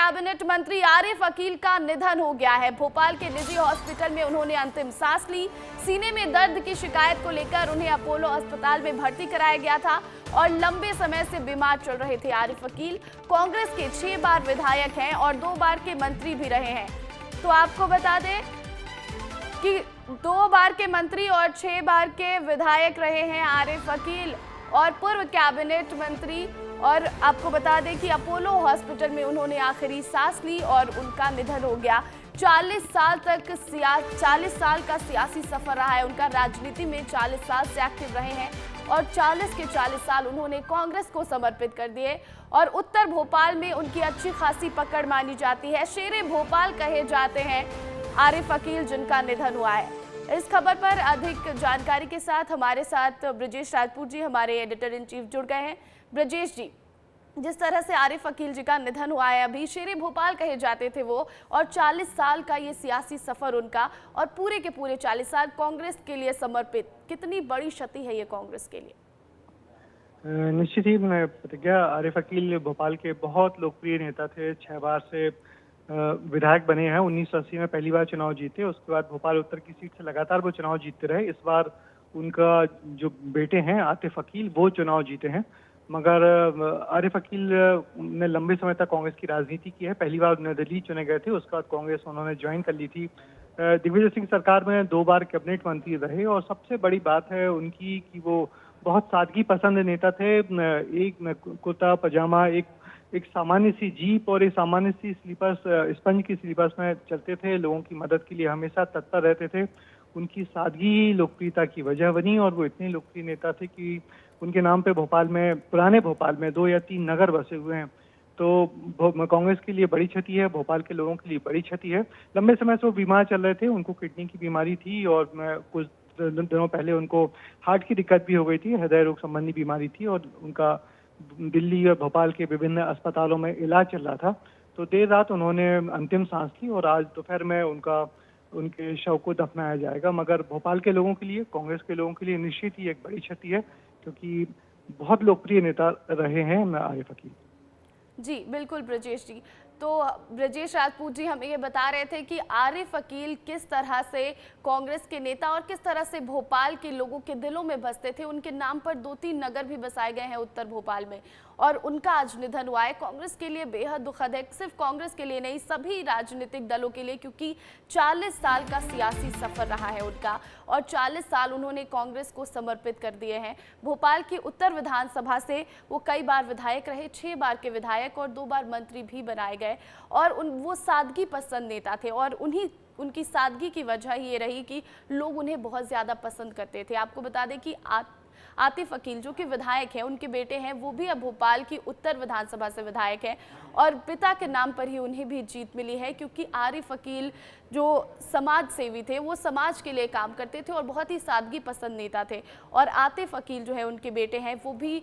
Cabinet मंत्री आरिफ अकील का निधन हो गया है। भोपाल के निजी हॉस्पिटल में उन्होंने अंतिम सांस ली। सीने में दर्द की शिकायत को लेकर उन्हें अपोलो अस्पताल में भर्ती कराया गया था और लंबे समय से बीमार चल रहे थे। आरिफ अकील कांग्रेस के 6 बार विधायक हैं और 2 बार के मंत्री भी रहे हैं। तो आपको बता दें कि 2 बार के मंत्री और 6 बार के विधायक रहे हैं आरिफ अकील और पूर्व कैबिनेट मंत्री। और आपको बता दें कि अपोलो हॉस्पिटल में उन्होंने आखिरी सांस ली और उनका निधन हो गया। 40 साल का सियासी सफर रहा है उनका। राजनीति में 40 साल से एक्टिव रहे हैं और 40 के 40 साल उन्होंने कांग्रेस को समर्पित कर दिए। और उत्तर भोपाल में उनकी अच्छी खासी पकड़ मानी जाती है। शेरे भोपाल कहे जाते हैं आरिफ अकील, जिनका निधन हुआ है। इस खबर पर अधिक जानकारी के साथ हमारे साथ ब्रजेश राजपूत जी, हमारे एडिटर इन चीफ, जुड़ गए हैं। ब्रजेश जी, जिस तरह से आरिफ अकील जी का निधन हुआ है, अभी शेरे भोपाल कहे जाते थे वो, और 40 साल का ये सियासी सफर उनका और पूरे के पूरे 40 साल कांग्रेस के लिए समर्पित, कितनी बड़ी क्षति है ये कांग्रेस के लिए? निश्चित ही प्रतिज्ञा, आरिफ अकील भोपाल के बहुत लोकप्रिय नेता थे। 6 बार से विधायक बने हैं। 1980 में पहली बार चुनाव जीते, उसके बाद भोपाल उत्तर की सीट से लगातार वो चुनाव जीतते रहे। इस बार उनका जो बेटे हैं आतिफ अकील, वो चुनाव जीते हैं। मगर आरिफ अकील ने लंबे समय तक कांग्रेस की राजनीति की है। पहली बार निर्दलीय चुने गए थे, उसके बाद कांग्रेस उन्होंने ज्वाइन कर ली थी। दिग्विजय सिंह सरकार में 2 बार कैबिनेट मंत्री रहे और सबसे बड़ी बात है उनकी कि वो बहुत सादगी पसंद नेता थे। एक कुर्ता पजामा, एक सामान्य सी जीप और एक सामान्य सी स्लीपर्स, स्पंज की स्लीपर्स में चलते थे। लोगों की मदद के लिए हमेशा तत्पर रहते थे। उनकी सादगी लोकप्रियता की वजह बनी और वो इतने लोकप्रिय नेता थे कि उनके नाम पे भोपाल में, पुराने भोपाल में 2 या 3 नगर बसे हुए हैं। तो कांग्रेस के लिए बड़ी क्षति है, भोपाल के लोगों के लिए बड़ी क्षति है। लंबे समय से वो बीमार चल रहे थे, उनको किडनी की बीमारी थी और कुछ दिनों पहले उनको हार्ट की दिक्कत भी हो गई थी, हृदय रोग संबंधी बीमारी थी और उनका दिल्ली और भोपाल के विभिन्न अस्पतालों में इलाज चल रहा था। तो देर रात उन्होंने अंतिम सांस ली और आज दोपहर में उनके शव को दफनाया जाएगा। मगर भोपाल के लोगों के लिए, कांग्रेस के लोगों के लिए निश्चित ही एक बड़ी क्षति है, क्योंकि बहुत लोकप्रिय नेता रहे हैं आरिफ अकील। जी बिल्कुल ब्रजेश जी। तो ब्रजेश राजपूत जी हमें ये बता रहे थे कि आरिफ अकील किस तरह से कांग्रेस के नेता और किस तरह से भोपाल के लोगों के दिलों में बसते थे। उनके नाम पर 2-3 नगर भी बसाए गए हैं उत्तर भोपाल में और उनका आज निधन हुआ है। कांग्रेस के लिए बेहद दुखद है, सिर्फ कांग्रेस के लिए नहीं, सभी राजनीतिक दलों के लिए, क्योंकि 40 साल का सियासी सफर रहा है उनका और 40 साल उन्होंने कांग्रेस को समर्पित कर दिए हैं। भोपाल की उत्तर विधानसभा से वो कई बार विधायक रहे, 6 बार के विधायक और 2 बार मंत्री भी बनाए गए और वो सादगी पसंद नेता थे और उनकी सादगी की वजह ये रही कि लोग उन्हें बहुत ज़्यादा पसंद करते थे। आपको बता दें कि आतिफ अकील जो कि विधायक हैं, उनके बेटे हैं, वो भी अब भोपाल की उत्तर विधानसभा से विधायक हैं और पिता के नाम पर ही उन्हें भी जीत मिली है, क्योंकि आरिफ अकील जो समाज सेवी थे, वो समाज के लिए काम करते थे और बहुत ही सादगी पसंद नेता थे। और आतिफ अकील जो है उनके बेटे हैं, वो भी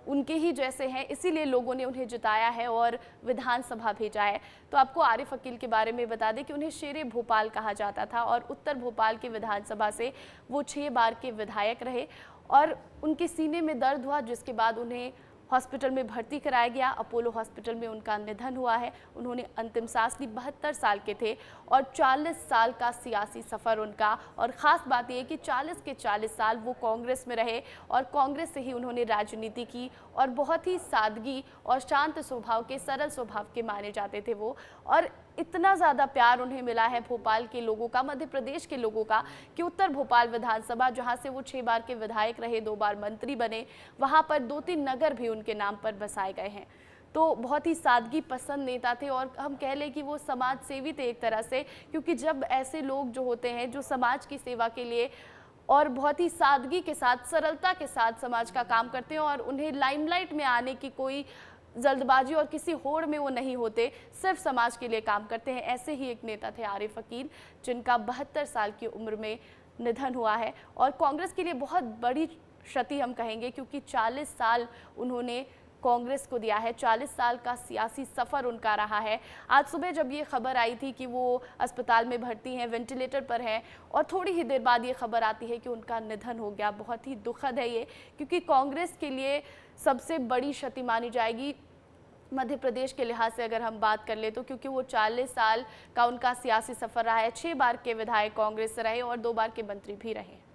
उनके ही जैसे हैं, इसीलिए लोगों ने उन्हें जिताया है और विधानसभा भेजा है। तो आपको आरिफ अकील के बारे में बता दें कि उन्हें शेरे भोपाल कहा जाता था और उत्तर भोपाल की विधानसभा से वो 6 बार के विधायक रहे और उनके सीने में दर्द हुआ, जिसके बाद उन्हें हॉस्पिटल में भर्ती कराया गया। अपोलो हॉस्पिटल में उनका निधन हुआ है। उन्होंने अंतिम सांस ली, 72 साल के थे और 40 साल का सियासी सफ़र उनका। और ख़ास बात यह कि 40 के 40 साल वो कांग्रेस में रहे और कांग्रेस से ही उन्होंने राजनीति की और बहुत ही सादगी और शांत स्वभाव के, सरल स्वभाव के माने जाते थे वो। और इतना ज़्यादा प्यार उन्हें मिला है भोपाल के लोगों का, मध्य प्रदेश के लोगों का, कि उत्तर भोपाल विधानसभा, जहां से वो 6 बार के विधायक रहे, 2 बार मंत्री बने, वहां पर 2-3 नगर भी उनके नाम पर बसाए गए हैं। तो बहुत ही सादगी पसंद नेता थे और हम कह लें कि वो समाज सेवी थे एक तरह से, क्योंकि जब ऐसे लोग जो होते हैं जो समाज की सेवा के लिए और बहुत ही सादगी के साथ, सरलता के साथ समाज का काम करते हैं और उन्हें लाइमलाइट में आने की कोई जल्दबाजी और किसी होड़ में वो नहीं होते, सिर्फ समाज के लिए काम करते हैं, ऐसे ही एक नेता थे आरिफ अकील, जिनका 72 साल की उम्र में निधन हुआ है। और कांग्रेस के लिए बहुत बड़ी क्षति हम कहेंगे, क्योंकि 40 साल उन्होंने कांग्रेस को दिया है, 40 साल का सियासी सफ़र उनका रहा है। आज सुबह जब ये खबर आई थी कि वो अस्पताल में भर्ती हैं, वेंटिलेटर पर हैं, और थोड़ी ही देर बाद ये खबर आती है कि उनका निधन हो गया, बहुत ही दुखद है ये, क्योंकि कांग्रेस के लिए सबसे बड़ी क्षति मानी जाएगी। मध्य प्रदेश के लिहाज से अगर हम बात कर ले तो, क्योंकि वो 40 साल का उनका सियासी सफर रहा है, 6 बार के विधायक कांग्रेस से रहे और 2 बार के मंत्री भी रहे।